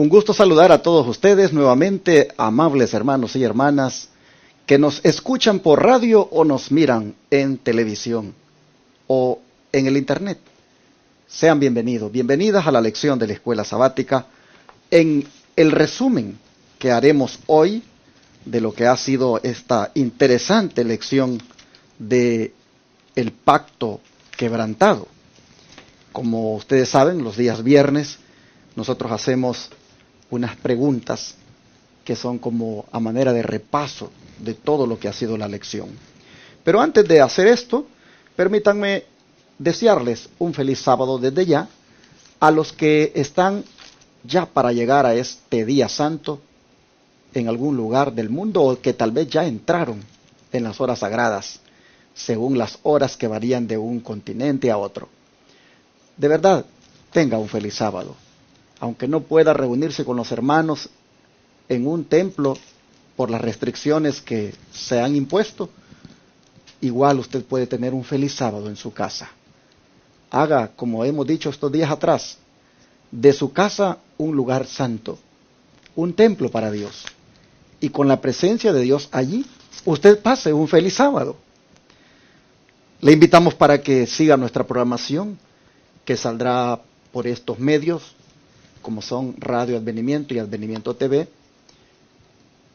Un gusto saludar a todos ustedes nuevamente, amables hermanos y hermanas que nos escuchan por radio o nos miran en televisión o en el internet. Sean bienvenidos, bienvenidas a la lección de la Escuela Sabática en el resumen que haremos hoy de lo que ha sido esta interesante lección de el pacto quebrantado. Como ustedes saben, los días viernes nosotros hacemos unas preguntas que son como a manera de repaso de todo lo que ha sido la lección. Pero antes de hacer esto, permítanme desearles un feliz sábado desde ya a los que están ya para llegar a este día santo en algún lugar del mundo o que tal vez ya entraron en las horas sagradas, según las horas que varían de un continente a otro. De verdad, tenga un feliz sábado. Aunque no pueda reunirse con los hermanos en un templo por las restricciones que se han impuesto, igual usted puede tener un feliz sábado en su casa. Haga, como hemos dicho estos días atrás, de su casa un lugar santo, un templo para Dios. Y con la presencia de Dios allí, usted pase un feliz sábado. Le invitamos para que siga nuestra programación, que saldrá por estos medios, como son Radio Advenimiento y Advenimiento TV.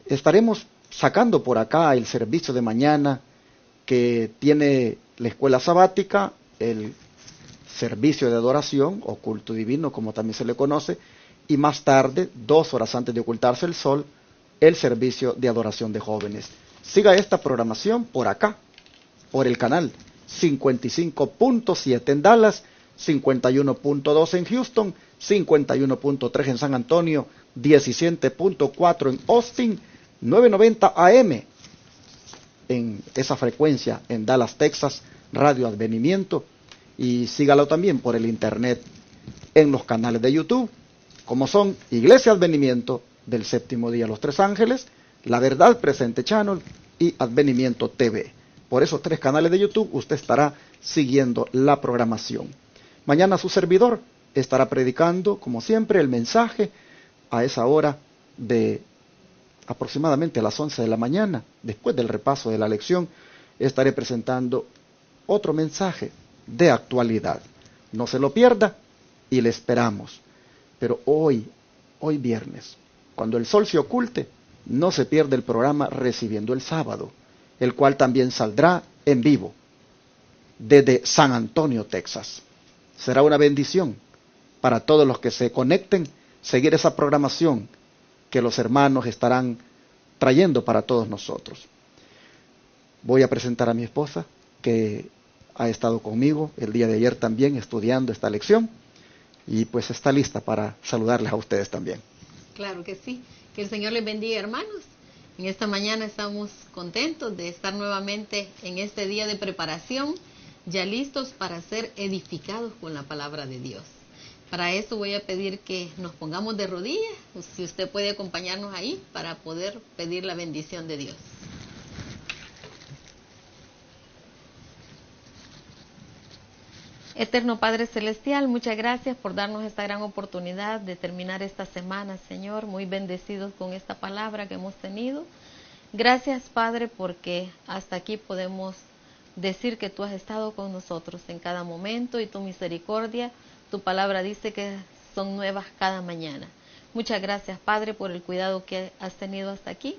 Estaremos sacando por acá el servicio de mañana que tiene la Escuela Sabática, el servicio de adoración o culto divino, como también se le conoce, y más tarde, 2 horas antes de ocultarse el sol, el servicio de adoración de jóvenes. Siga esta programación por acá, por el canal 55.7 en Dallas, 51.2 en Houston, 51.3 en San Antonio, 17.4 en Austin, 990 AM en esa frecuencia en Dallas, Texas, Radio Advenimiento, y sígalo también por el internet en los canales de YouTube, como son Iglesia Advenimiento del Séptimo Día Los Tres Ángeles, La Verdad Presente Channel y Advenimiento TV. Por esos 3 canales de YouTube usted estará siguiendo la programación. Mañana su servidor estará predicando, como siempre, el mensaje a esa hora de aproximadamente a las 11 de la mañana. Después del repaso de la lección, estaré presentando otro mensaje de actualidad. No se lo pierda y le esperamos. Pero hoy viernes, cuando el sol se oculte, no se pierde el programa Recibiendo el Sábado, el cual también saldrá en vivo desde San Antonio, Texas. Será una bendición para todos los que se conecten seguir esa programación que los hermanos estarán trayendo para todos nosotros. Voy a presentar a mi esposa, que ha estado conmigo el día de ayer también estudiando esta lección, y pues está lista para saludarles a ustedes también. Claro que sí. Que el Señor les bendiga, hermanos. En esta mañana estamos contentos de estar nuevamente en este día de preparación, ya listos para ser edificados con la palabra de Dios. Para eso voy a pedir que nos pongamos de rodillas, si usted puede acompañarnos ahí para poder pedir la bendición de Dios. Eterno Padre Celestial, muchas gracias por darnos esta gran oportunidad de terminar esta semana, Señor, muy bendecidos con esta palabra que hemos tenido. Gracias, Padre, porque hasta aquí podemos decir que tú has estado con nosotros en cada momento y tu misericordia, tu palabra dice que son nuevas cada mañana. Muchas gracias, Padre, por el cuidado que has tenido hasta aquí.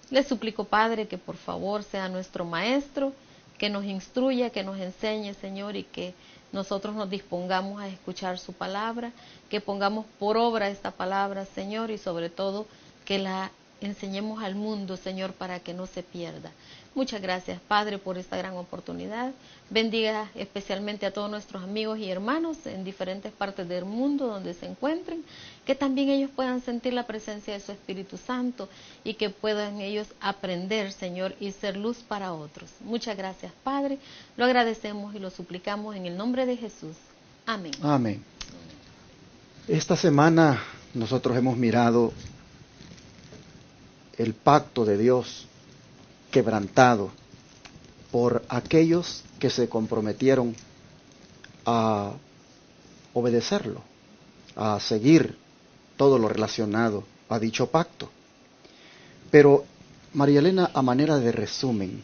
Le suplico, Padre, que por favor sea nuestro maestro, que nos instruya, que nos enseñe, Señor, y que nosotros nos dispongamos a escuchar su palabra, que pongamos por obra esta palabra, Señor, y sobre todo que la enseñemos al mundo, Señor, para que no se pierda. Muchas gracias, Padre, por esta gran oportunidad. Bendiga especialmente a todos nuestros amigos y hermanos en diferentes partes del mundo donde se encuentren, que también ellos puedan sentir la presencia de su Espíritu Santo y que puedan ellos aprender, Señor, y ser luz para otros. Muchas gracias, Padre. Lo agradecemos y lo suplicamos en el nombre de Jesús. Amén. Amén. Esta semana nosotros hemos mirado el pacto de Dios quebrantado por aquellos que se comprometieron a obedecerlo, a seguir todo lo relacionado a dicho pacto. Pero, María Elena, a manera de resumen,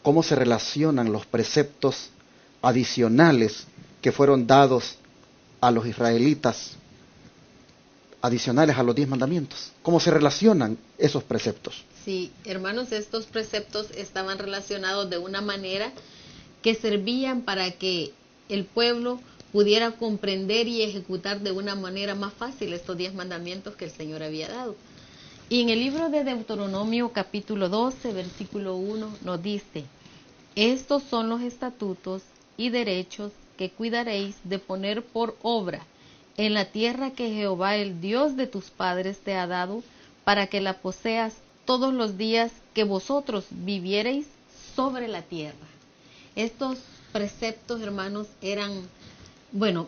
¿cómo se relacionan los preceptos adicionales que fueron dados a los israelitas, adicionales a los 10 mandamientos? ¿Cómo se relacionan esos preceptos? Sí, hermanos, estos preceptos estaban relacionados de una manera que servían para que el pueblo pudiera comprender y ejecutar de una manera más fácil estos 10 mandamientos que el Señor había dado. Y en el libro de Deuteronomio capítulo 12, versículo 1 nos dice: estos son los estatutos y derechos que cuidaréis de poner por obra en la tierra que Jehová, el Dios de tus padres, te ha dado, para que la poseas todos los días que vosotros viviereis sobre la tierra. Estos preceptos, hermanos,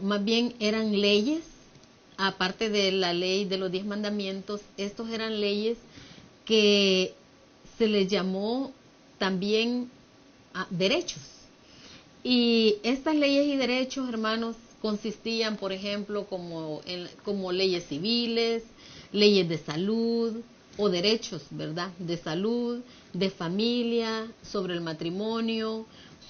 más bien eran leyes. Aparte de la ley de los 10 mandamientos, estos eran leyes que se les llamó también derechos. Y estas leyes y derechos, hermanos, consistían, por ejemplo, como leyes civiles, leyes de salud o derechos, ¿verdad? De salud, de familia, sobre el matrimonio,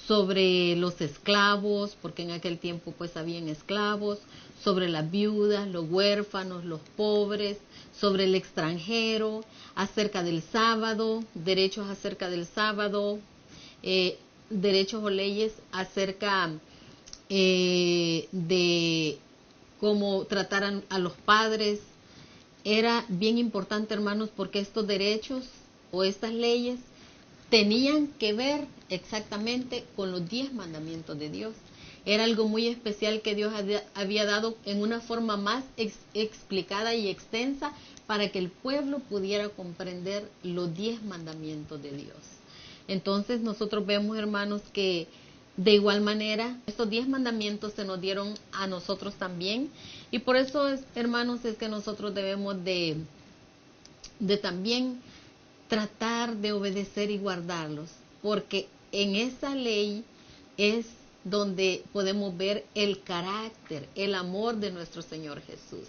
sobre los esclavos, porque en aquel tiempo pues habían esclavos, sobre las viudas, los huérfanos, los pobres, sobre el extranjero, acerca del sábado, derechos acerca del sábado, derechos o leyes acerca de cómo trataran a los padres. Era bien importante, hermanos, porque estos derechos o estas leyes tenían que ver exactamente con los 10 mandamientos de Dios. Era algo muy especial que Dios había dado en una forma más explicada y extensa para que el pueblo pudiera comprender los 10 mandamientos de Dios. Entonces nosotros vemos, hermanos, que de igual manera estos 10 mandamientos se nos dieron a nosotros también, y por eso, hermanos, es que nosotros debemos de también tratar de obedecer y guardarlos, porque en esa ley es donde podemos ver el carácter, el amor de nuestro Señor Jesús.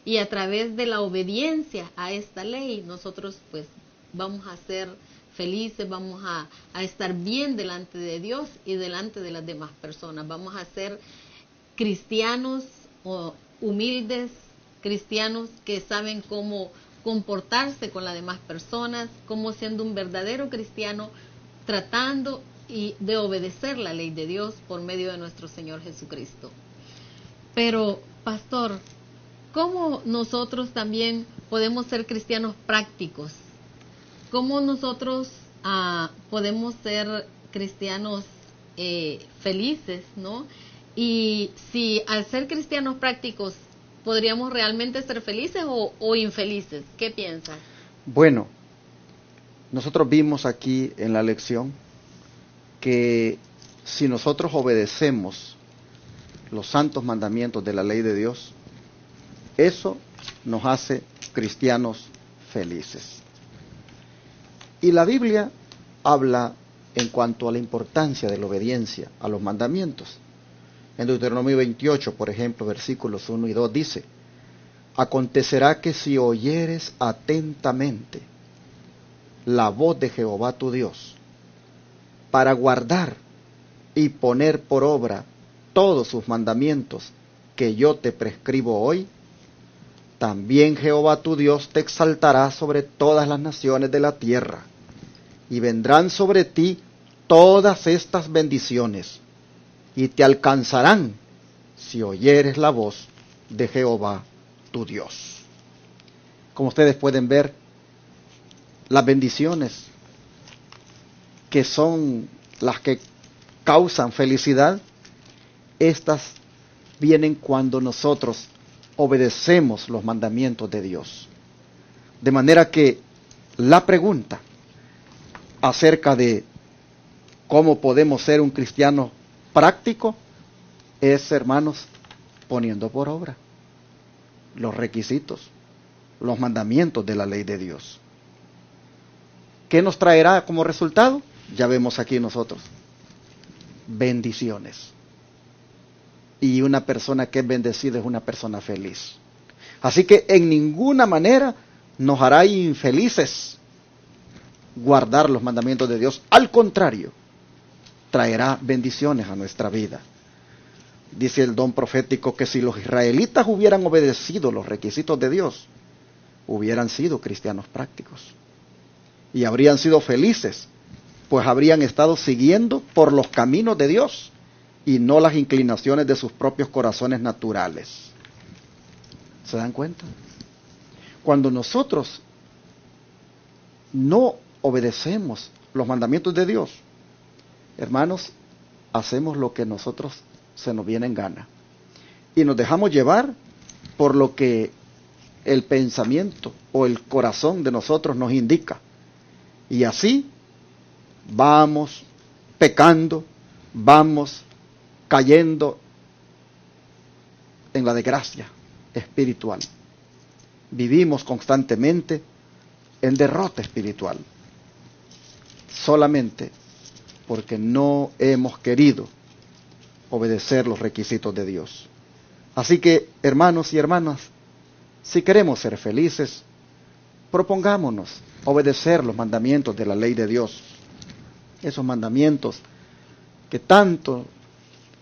Y a través de la obediencia a esta ley, nosotros pues vamos a ser felices, vamos a estar bien delante de Dios y delante de las demás personas. Vamos a ser cristianos humildes, cristianos que saben cómo comportarse con las demás personas, como siendo un verdadero cristiano, tratando y de obedecer la ley de Dios por medio de nuestro Señor Jesucristo. Pero, pastor, ¿cómo nosotros también podemos ser cristianos prácticos? ¿Cómo nosotros podemos ser cristianos felices, ¿no? Y si al ser cristianos prácticos podríamos realmente ser felices o infelices. ¿Qué piensas? Bueno, nosotros vimos aquí en la lección que si nosotros obedecemos los santos mandamientos de la ley de Dios, eso nos hace cristianos felices. Y la Biblia habla en cuanto a la importancia de la obediencia a los mandamientos. En Deuteronomio 28, por ejemplo, versículos 1 y 2 dice: acontecerá que si oyeres atentamente la voz de Jehová tu Dios, para guardar y poner por obra todos sus mandamientos que yo te prescribo hoy, también Jehová tu Dios te exaltará sobre todas las naciones de la tierra, y vendrán sobre ti todas estas bendiciones, y te alcanzarán si oyeres la voz de Jehová tu Dios. Como ustedes pueden ver, las bendiciones que son las que causan felicidad, estas vienen cuando nosotros obedecemos los mandamientos de Dios. De manera que la pregunta acerca de cómo podemos ser un cristiano práctico es, hermanos, poniendo por obra los requisitos, los mandamientos de la ley de Dios. ¿Qué nos traerá como resultado? Ya vemos aquí nosotros, bendiciones. Y una persona que es bendecida es una persona feliz. Así que en ninguna manera nos hará infelices guardar los mandamientos de Dios. Al contrario, traerá bendiciones a nuestra vida. Dice el don profético que si los israelitas hubieran obedecido los requisitos de Dios, hubieran sido cristianos prácticos y habrían sido felices, pues habrían estado siguiendo por los caminos de Dios y no las inclinaciones de sus propios corazones naturales. ¿Se dan cuenta? Cuando nosotros no obedecemos los mandamientos de Dios, hermanos, hacemos lo que nosotros se nos viene en gana y nos dejamos llevar por lo que el pensamiento o el corazón de nosotros nos indica, y así vamos pecando, vamos cayendo en la desgracia espiritual. Vivimos constantemente en derrota espiritual, solamente porque no hemos querido obedecer los requisitos de Dios. Así que, hermanos y hermanas, si queremos ser felices, propongámonos obedecer los mandamientos de la ley de Dios. Esos mandamientos que tanto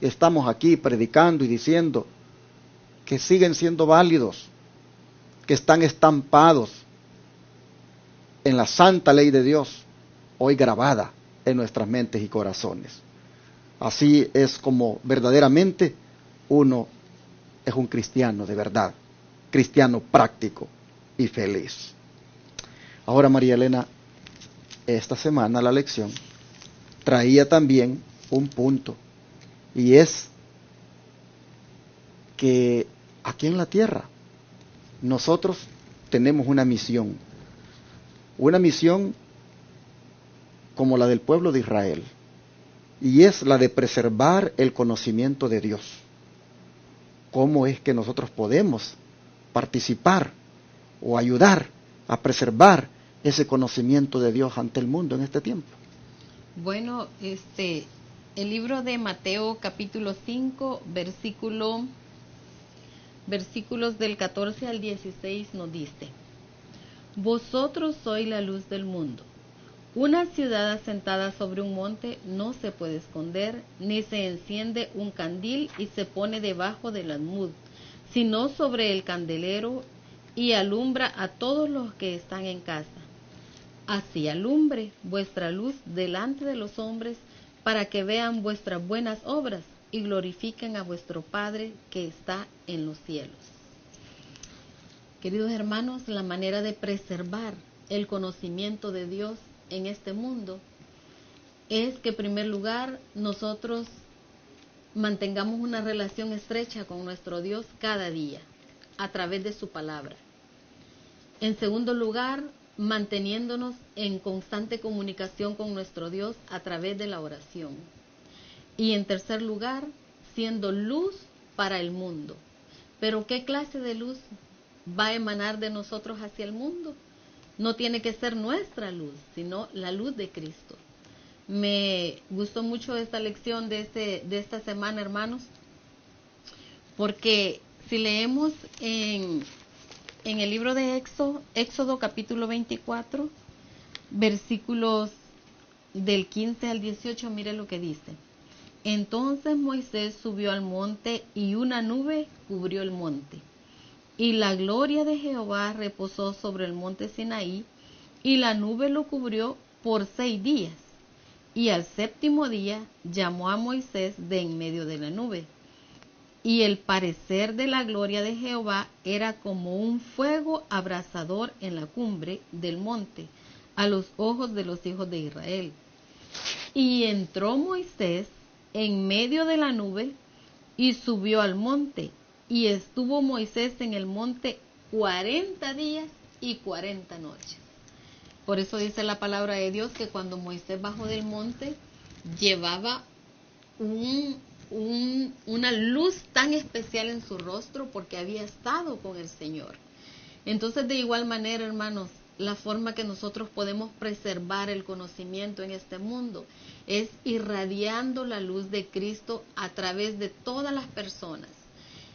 estamos aquí predicando y diciendo que siguen siendo válidos, que están estampados en la santa ley de Dios, hoy grabada en nuestras mentes y corazones. Así es como verdaderamente uno es un cristiano de verdad, cristiano práctico y feliz. Ahora, María Elena, esta semana la lección traía también un punto, y es que aquí en la tierra nosotros tenemos una misión como la del pueblo de Israel, y es la de preservar el conocimiento de Dios. ¿Cómo es que nosotros podemos participar o ayudar a preservar ese conocimiento de Dios ante el mundo en este tiempo? Bueno, el libro de Mateo capítulo 5, versículos del 14 al 16 nos dice: Vosotros sois la luz del mundo. Una ciudad asentada sobre un monte no se puede esconder, ni se enciende un candil y se pone debajo del almud, sino sobre el candelero, y alumbra a todos los que están en casa. Así alumbre vuestra luz delante de los hombres, para que vean vuestras buenas obras y glorifiquen a vuestro Padre que está en los cielos. Queridos hermanos, la manera de preservar el conocimiento de Dios en este mundo es que, en primer lugar, nosotros mantengamos una relación estrecha con nuestro Dios cada día a través de su palabra. En segundo lugar, manteniéndonos en constante comunicación con nuestro Dios a través de la oración. Y en tercer lugar, siendo luz para el mundo. Pero ¿qué clase de luz va a emanar de nosotros hacia el mundo? No tiene que ser nuestra luz, sino la luz de Cristo. Me gustó mucho esta lección de esta semana, hermanos, porque si leemos en el libro de Éxodo capítulo 24, versículos del 15 al 18, mire lo que dice. Entonces Moisés subió al monte y una nube cubrió el monte. Y la gloria de Jehová reposó sobre el monte Sinaí, y la nube lo cubrió por 6 días. Y al 7º día llamó a Moisés de en medio de la nube. Y el parecer de la gloria de Jehová era como un fuego abrasador en la cumbre del monte, a los ojos de los hijos de Israel. Y entró Moisés en medio de la nube y subió al monte. Y estuvo Moisés en el monte 40 días y 40 noches. Por eso dice la palabra de Dios que cuando Moisés bajó del monte, llevaba una luz tan especial en su rostro porque había estado con el Señor. Entonces, de igual manera, hermanos, la forma que nosotros podemos preservar el conocimiento en este mundo es irradiando la luz de Cristo a través de todas las personas.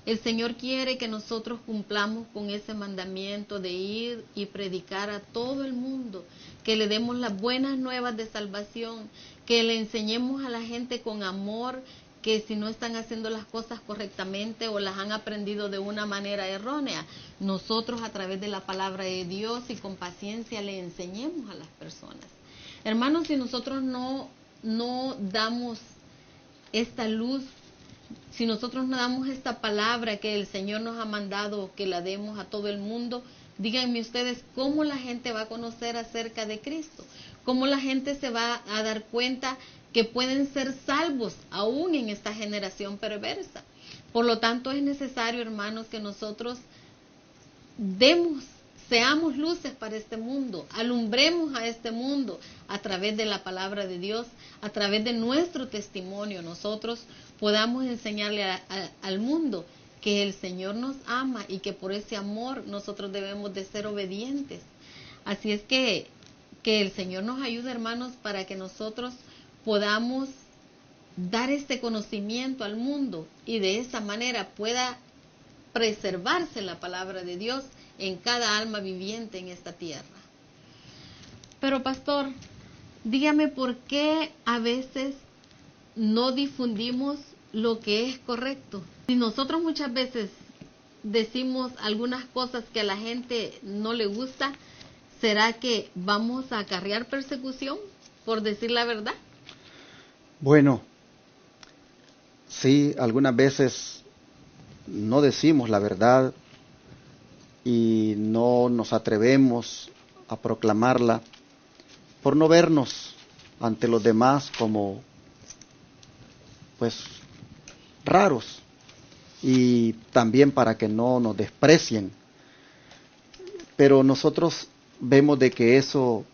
El Señor quiere que nosotros cumplamos con ese mandamiento de ir y predicar a todo el mundo, que le demos las buenas nuevas de salvación, que le enseñemos a la gente con amor que si no están haciendo las cosas correctamente o las han aprendido de una manera errónea, nosotros a través de la palabra de Dios y con paciencia le enseñemos a las personas. Hermanos, si nosotros no damos esta luz, si nosotros no damos esta palabra que el Señor nos ha mandado que la demos a todo el mundo, díganme ustedes cómo la gente va a conocer acerca de Cristo, cómo la gente se va a dar cuenta que pueden ser salvos aún en esta generación perversa. Por lo tanto, es necesario, hermanos, que nosotros seamos luces para este mundo, alumbremos a este mundo a través de la palabra de Dios, a través de nuestro testimonio. Nosotros podamos enseñarle al mundo que el Señor nos ama y que por ese amor nosotros debemos de ser obedientes. Así es que el Señor nos ayude, hermanos, para que nosotros podamos dar este conocimiento al mundo y de esa manera pueda preservarse la palabra de Dios en cada alma viviente en esta tierra. Pero pastor, dígame por qué a veces no difundimos lo que es correcto. Si nosotros muchas veces decimos algunas cosas que a la gente no le gusta, ¿será que vamos a acarrear persecución por decir la verdad? Bueno, sí, algunas veces no decimos la verdad y no nos atrevemos a proclamarla por no vernos ante los demás como, pues, raros, y también para que no nos desprecien. Pero nosotros vemos de que eso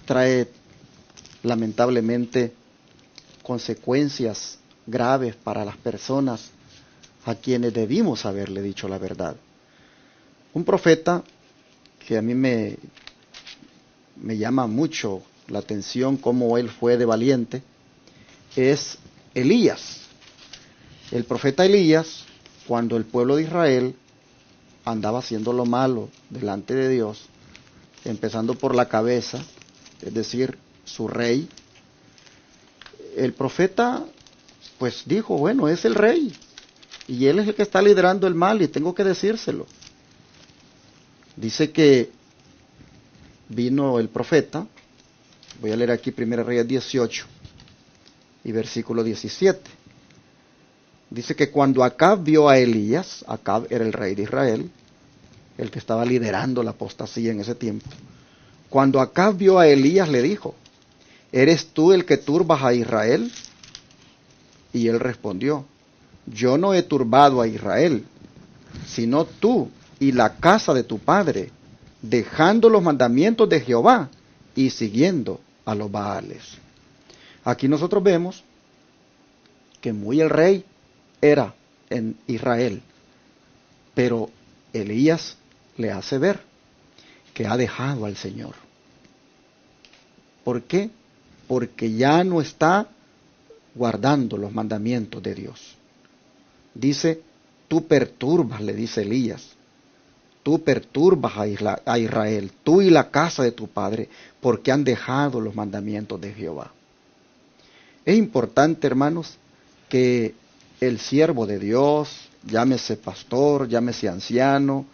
trae lamentablemente consecuencias graves para las personas a quienes debimos haberle dicho la verdad. Un profeta que a mí me llama mucho la atención cómo él fue de valiente es Elías. El profeta Elías, cuando el pueblo de Israel andaba haciendo lo malo delante de Dios, empezando por la cabeza, es decir, su rey, el profeta pues dijo, bueno, es el rey y él es el que está liderando el mal y tengo que decírselo. Dice que vino el profeta, voy a leer aquí 1 Reyes 18 y versículo 17. Dice que cuando Acab vio a Elías, Acab era el rey de Israel, el que estaba liderando la apostasía en ese tiempo. Cuando Acab vio a Elías le dijo, ¿eres tú el que turbas a Israel? Y él respondió, yo no he turbado a Israel, sino tú y la casa de tu padre, dejando los mandamientos de Jehová y siguiendo a los Baales. Aquí nosotros vemos que muy el rey era en Israel, pero Elías le hace ver que ha dejado al Señor. ¿Por qué? Porque ya no está guardando los mandamientos de Dios. Dice, tú perturbas, le dice Elías, tú perturbas a Israel, tú y la casa de tu padre, porque han dejado los mandamientos de Jehová. Es importante, hermanos, que el siervo de Dios, llámese pastor, llámese anciano,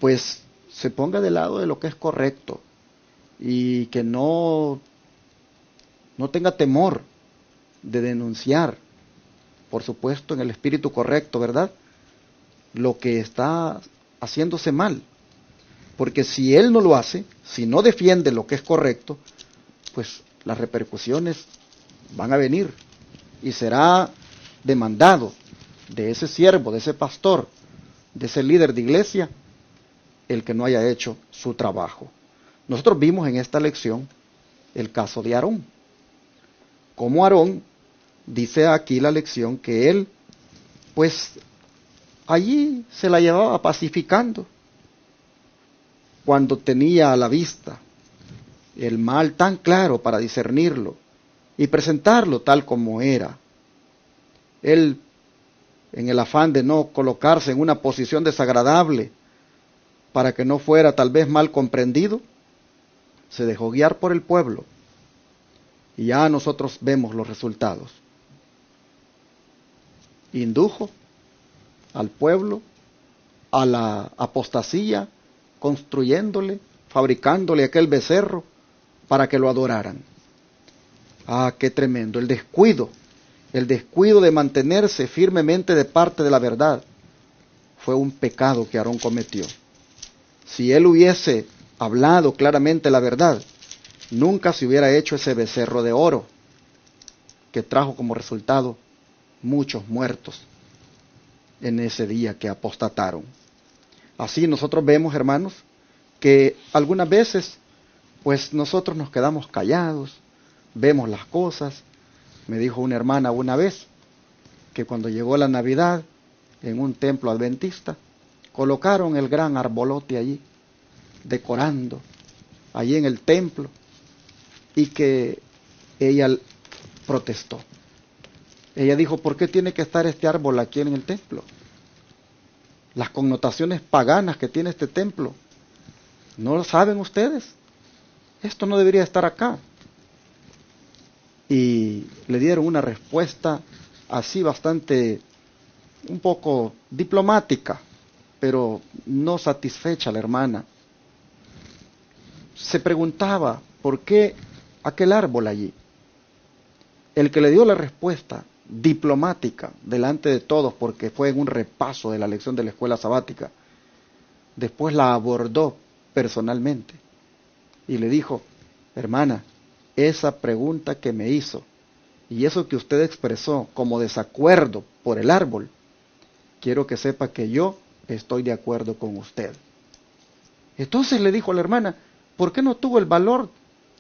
pues se ponga del lado de lo que es correcto y que no tenga temor de denunciar, por supuesto en el espíritu correcto, ¿verdad?, lo que está haciéndose mal. Porque si él no lo hace, si no defiende lo que es correcto, pues las repercusiones van a venir y será demandado de ese siervo, de ese pastor, de ese líder de iglesia, el que no haya hecho su trabajo. Nosotros vimos en esta lección el caso de Aarón. Como Aarón, dice aquí la lección que él, pues, allí se la llevaba pacificando cuando tenía a la vista el mal tan claro para discernirlo y presentarlo tal como era. Él en el afán de no colocarse en una posición desagradable, para que no fuera tal vez mal comprendido, se dejó guiar por el pueblo. Y ya nosotros vemos los resultados. Indujo al pueblo a la apostasía, construyéndole, fabricándole aquel becerro para que lo adoraran. Ah, qué tremendo, el descuido de mantenerse firmemente de parte de la verdad fue un pecado que Aarón cometió. Si él hubiese hablado claramente la verdad, nunca se hubiera hecho ese becerro de oro que trajo como resultado muchos muertos en ese día que apostataron. Así nosotros vemos, hermanos, que algunas veces pues nosotros nos quedamos callados, vemos las cosas. Me dijo una hermana una vez que cuando llegó la Navidad en un templo adventista, colocaron el gran arbolote allí, decorando allí en el templo, y que ella protestó. Ella dijo, ¿por qué tiene que estar este árbol aquí en el templo? Las connotaciones paganas que tiene este templo, ¿no lo saben ustedes? Esto no debería estar acá. Y le dieron una respuesta así bastante, un poco diplomática, pero no satisfecha la hermana. Se preguntaba, ¿por qué aquel árbol allí? El que le dio la respuesta diplomática delante de todos, porque fue en un repaso de la lección de la escuela sabática, después la abordó personalmente y le dijo, hermana, esa pregunta que me hizo y eso que usted expresó como desacuerdo por el árbol, quiero que sepa que yo estoy de acuerdo con usted. Entonces le dijo a la hermana, ¿por qué no tuvo el valor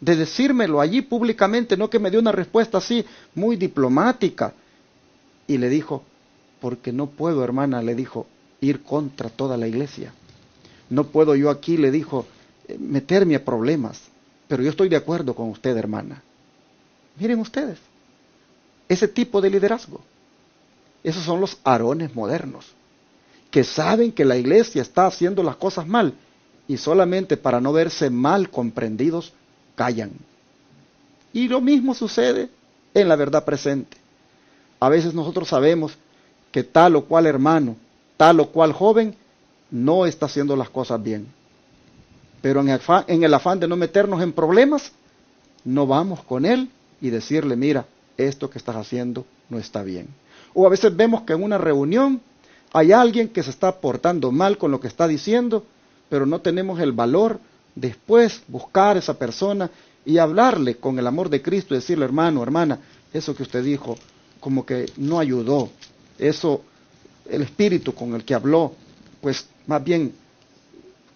de decírmelo allí públicamente, no que me dio una respuesta así muy diplomática? Y le dijo, porque no puedo, hermana, le dijo, ir contra toda la iglesia. No puedo yo aquí, le dijo, meterme a problemas, pero yo estoy de acuerdo con usted, hermana. Miren ustedes, ese tipo de liderazgo, esos son los Aarones modernos, que saben que la iglesia está haciendo las cosas mal, y solamente para no verse mal comprendidos, callan. Y lo mismo sucede en la verdad presente. A veces nosotros sabemos que tal o cual hermano, tal o cual joven, no está haciendo las cosas bien. Pero en el afán de no meternos en problemas, no vamos con él y decirle, mira, esto que estás haciendo no está bien. O a veces vemos que en una reunión hay alguien que se está portando mal con lo que está diciendo, pero no tenemos el valor después buscar a esa persona y hablarle con el amor de Cristo y decirle, hermano, hermana, eso que usted dijo como que no ayudó, eso, el espíritu con el que habló, pues más bien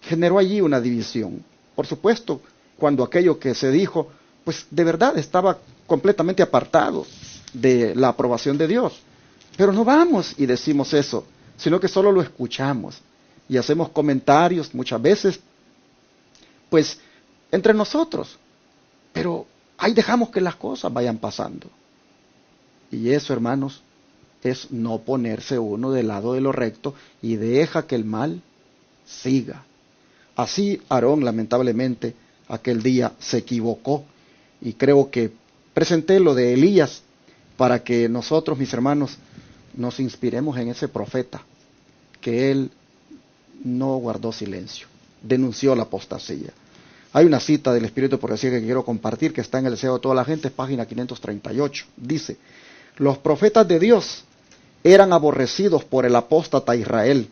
generó allí una división. Por supuesto, cuando aquello que se dijo, pues de verdad estaba completamente apartado de la aprobación de Dios. Pero no vamos y decimos eso, sino que solo lo escuchamos y hacemos comentarios muchas veces, pues entre nosotros, pero ahí dejamos que las cosas vayan pasando. Y eso, hermanos, es no ponerse uno del lado de lo recto y deja que el mal siga. Así Aarón, lamentablemente, aquel día se equivocó, y creo que presenté lo de Elías para que nosotros, mis hermanos, nos inspiremos en ese profeta, que él no guardó silencio, denunció la apostasía. Hay una cita del Espíritu de Profecía que quiero compartir, que está en el Deseo de toda la gente, es página 538. Dice, los profetas de Dios eran aborrecidos por el apóstata Israel,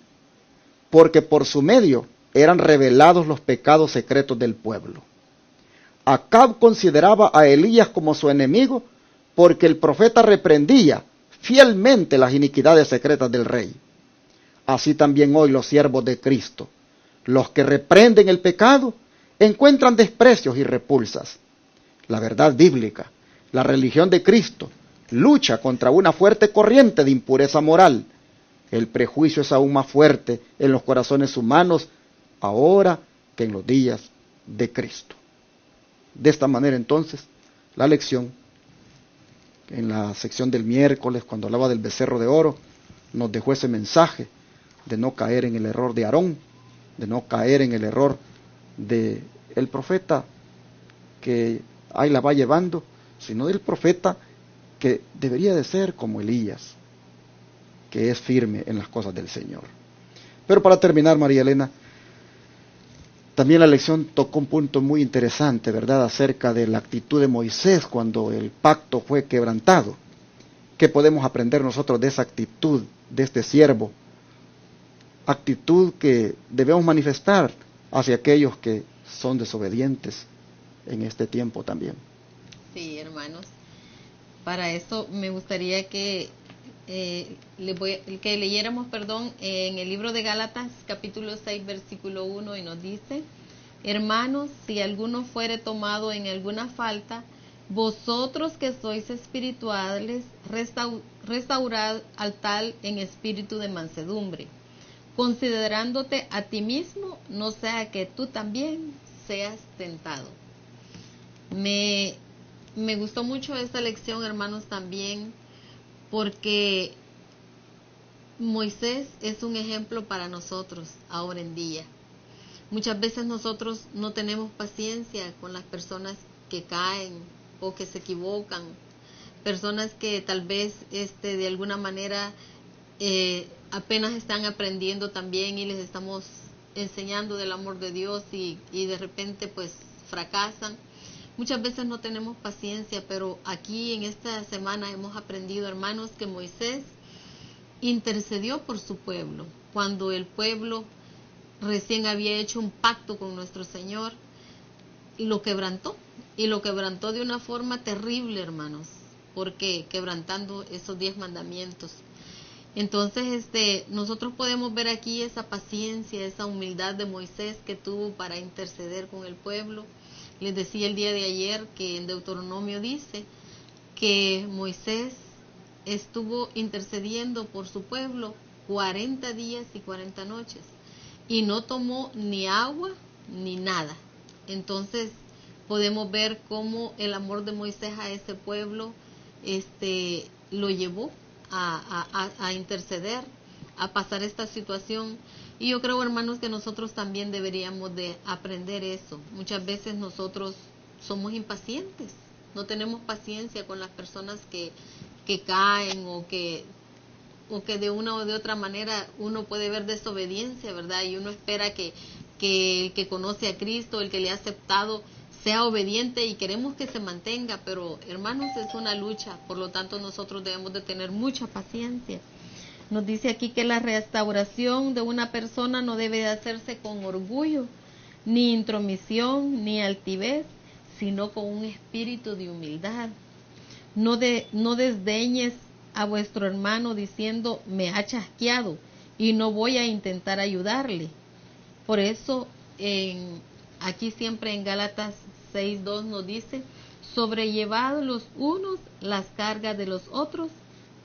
porque por su medio eran revelados los pecados secretos del pueblo. Acab consideraba a Elías como su enemigo, porque el profeta reprendía fielmente las iniquidades secretas del rey. Así también hoy los siervos de Cristo, los que reprenden el pecado, encuentran desprecios y repulsas. La verdad bíblica, la religión de Cristo, lucha contra una fuerte corriente de impureza moral. El prejuicio es aún más fuerte en los corazones humanos ahora que en los días de Cristo. De esta manera, entonces, la lección, en la sección del miércoles, cuando hablaba del becerro de oro, nos dejó ese mensaje de no caer en el error de Aarón, de no caer en el error de el profeta que ahí la va llevando, sino del profeta que debería de ser como Elías, que es firme en las cosas del Señor. Pero para terminar, María Elena, también la lección tocó un punto muy interesante, ¿verdad?, acerca de la actitud de Moisés cuando el pacto fue quebrantado. ¿Qué podemos aprender nosotros de esa actitud de este siervo? Actitud que debemos manifestar hacia aquellos que son desobedientes en este tiempo también. Sí, hermanos. Para eso me gustaría que que leyéramos, en el libro de Gálatas, capítulo 6, versículo 1, y nos dice: hermanos, si alguno fuere tomado en alguna falta, vosotros que sois espirituales, restaurad al tal en espíritu de mansedumbre, considerándote a ti mismo, no sea que tú también seas tentado. Me gustó mucho esta lección, hermanos, también porque Moisés es un ejemplo para nosotros ahora en día. Muchas veces nosotros no tenemos paciencia con las personas que caen o que se equivocan, personas que tal vez de alguna manera apenas están aprendiendo también y les estamos enseñando del amor de Dios y de repente pues fracasan. Muchas veces no tenemos paciencia, pero aquí en esta semana hemos aprendido, hermanos, que Moisés intercedió por su pueblo. Cuando el pueblo recién había hecho un pacto con nuestro Señor, y lo quebrantó de una forma terrible, hermanos, porque quebrantando esos 10 mandamientos. Entonces, nosotros podemos ver aquí esa paciencia, esa humildad de Moisés que tuvo para interceder con el pueblo. Les decía el día de ayer que en Deuteronomio dice que Moisés estuvo intercediendo por su pueblo 40 días y 40 noches y no tomó ni agua ni nada. Entonces podemos ver cómo el amor de Moisés a ese pueblo lo llevó a interceder, a pasar esta situación. Y yo creo, hermanos, que nosotros también deberíamos de aprender eso. Muchas veces nosotros somos impacientes, no tenemos paciencia con las personas que caen o que de una o de otra manera uno puede ver desobediencia, ¿verdad? Y uno espera que el que conoce a Cristo, el que le ha aceptado, sea obediente y queremos que se mantenga, pero hermanos, es una lucha, por lo tanto nosotros debemos de tener mucha paciencia. Nos dice aquí que la restauración de una persona no debe de hacerse con orgullo, ni intromisión, ni altivez, sino con un espíritu de humildad. No desdeñes a vuestro hermano diciendo: me ha chasqueado y no voy a intentar ayudarle. Por eso aquí siempre en Gálatas 6:2 nos dice: sobrellevad los unos las cargas de los otros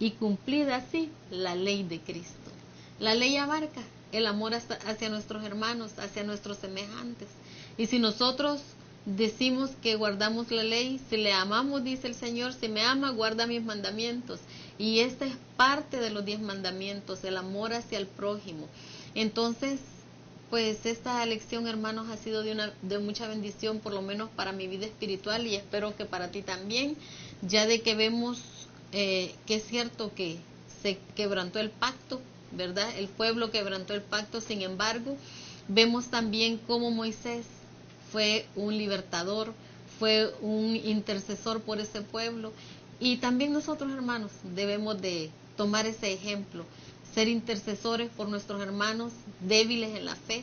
y cumplid así la ley de Cristo. La ley abarca el amor hacia nuestros hermanos, hacia nuestros semejantes. Y si nosotros decimos que guardamos la ley, si le amamos, dice el Señor: si me ama, guarda mis mandamientos. Y esta es parte de los 10 mandamientos, el amor hacia el prójimo. Entonces, pues esta lección, hermanos, ha sido de mucha bendición, por lo menos para mi vida espiritual, y espero que para ti también, ya de que vemos que es cierto que se quebrantó el pacto, ¿verdad? El pueblo quebrantó el pacto. Sin embargo, vemos también cómo Moisés fue un libertador, fue un intercesor por ese pueblo, y también nosotros, hermanos, debemos de tomar ese ejemplo, ser intercesores por nuestros hermanos débiles en la fe,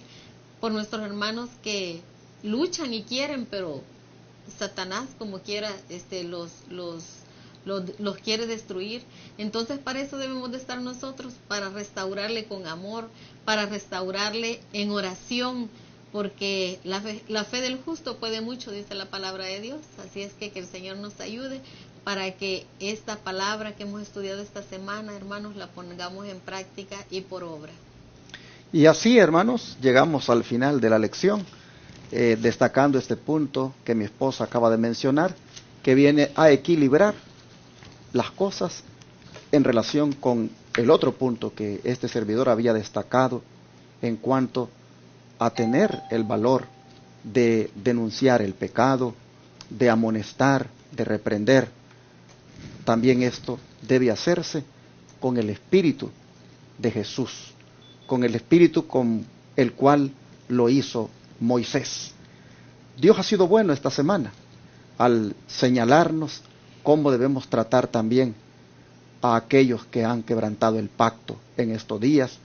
por nuestros hermanos que luchan y quieren, pero Satanás como quiera los quiere destruir. Entonces para eso debemos de estar nosotros, para restaurarle con amor, para restaurarle en oración, porque la fe del justo puede mucho, dice la palabra de Dios. Así es que el Señor nos ayude para que esta palabra que hemos estudiado esta semana, hermanos, la pongamos en práctica y por obra. Y así, hermanos, llegamos al final de la lección, destacando este punto que mi esposa acaba de mencionar, que viene a equilibrar las cosas en relación con el otro punto que este servidor había destacado en cuanto a tener el valor de denunciar el pecado, de amonestar, de reprender. También esto debe hacerse con el espíritu de Jesús, con el espíritu con el cual lo hizo Moisés. Dios ha sido bueno esta semana al señalarnos cómo debemos tratar también a aquellos que han quebrantado el pacto en estos días,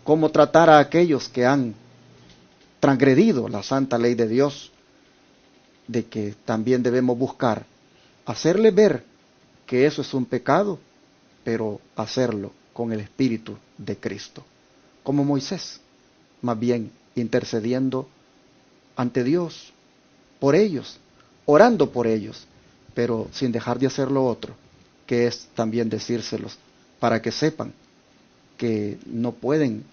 cómo tratar a aquellos que han transgredido la santa ley de Dios, de que también debemos buscar hacerle ver que eso es un pecado, pero hacerlo con el espíritu de Cristo, como Moisés, más bien intercediendo ante Dios por ellos, orando por ellos, pero sin dejar de hacer lo otro, que es también decírselos para que sepan que no pueden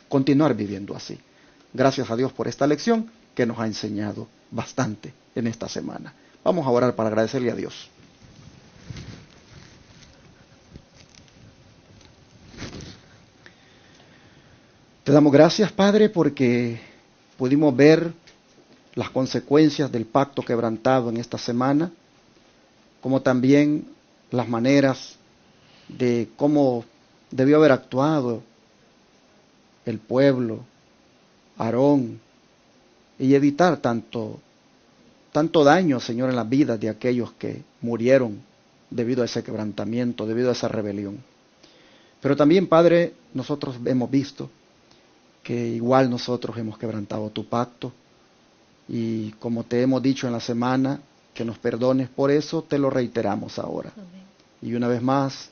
continuar viviendo así. Gracias a Dios por esta lección que nos ha enseñado bastante en esta semana. Vamos a orar para agradecerle a Dios. Te damos gracias, Padre, porque pudimos ver las consecuencias del pacto quebrantado en esta semana, como también las maneras de cómo debió haber actuado el pueblo, Aarón, y evitar tanto daño, Señor, en las vidas de aquellos que murieron debido a ese quebrantamiento, debido a esa rebelión. Pero también, Padre, nosotros hemos visto que igual nosotros hemos quebrantado tu pacto, y como te hemos dicho en la semana, que nos perdones por eso, te lo reiteramos ahora. Amén. Y una vez más,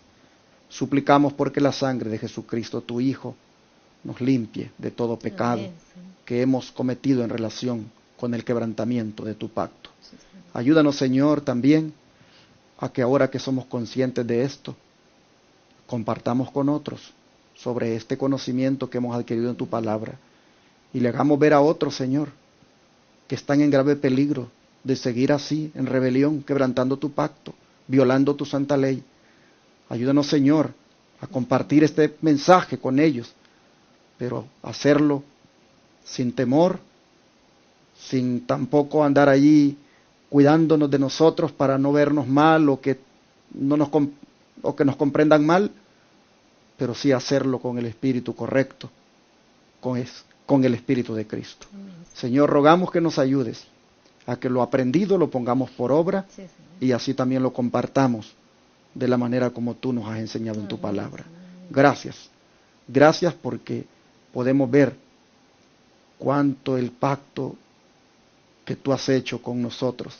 suplicamos porque la sangre de Jesucristo, tu Hijo, nos limpie de todo pecado Amén, que hemos cometido en relación con el quebrantamiento de tu pacto. sí, Señor. Ayúdanos, Señor, también a que ahora que somos conscientes de esto, compartamos con otros sobre este conocimiento que hemos adquirido en tu palabra, y le hagamos ver a otros, Señor, que están en grave peligro de seguir así, en rebelión, quebrantando tu pacto, violando tu santa ley. Ayúdanos, Señor, a compartir este mensaje con ellos, pero hacerlo sin temor, sin tampoco andar allí cuidándonos de nosotros para no vernos mal o que nos comprendan mal, pero sí hacerlo con el espíritu correcto, con el espíritu de Cristo. Amén. Señor, rogamos que nos ayudes a que lo aprendido lo pongamos por obra, Sí, Señor. y así también lo compartamos de la manera como tú nos has enseñado en tu Amén, palabra. Señor. Gracias. Gracias porque podemos ver cuánto el pacto que tú has hecho con nosotros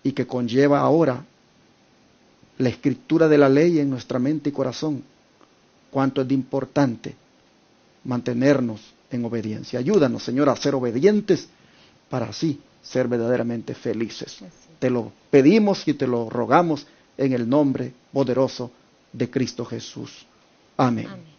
y que conlleva ahora la escritura de la ley en nuestra mente y corazón, cuánto es de importante mantenernos en obediencia. Ayúdanos, Señor, a ser obedientes para así ser verdaderamente felices. Así. Te lo pedimos y te lo rogamos en el nombre poderoso de Cristo Jesús. Amén. Amén.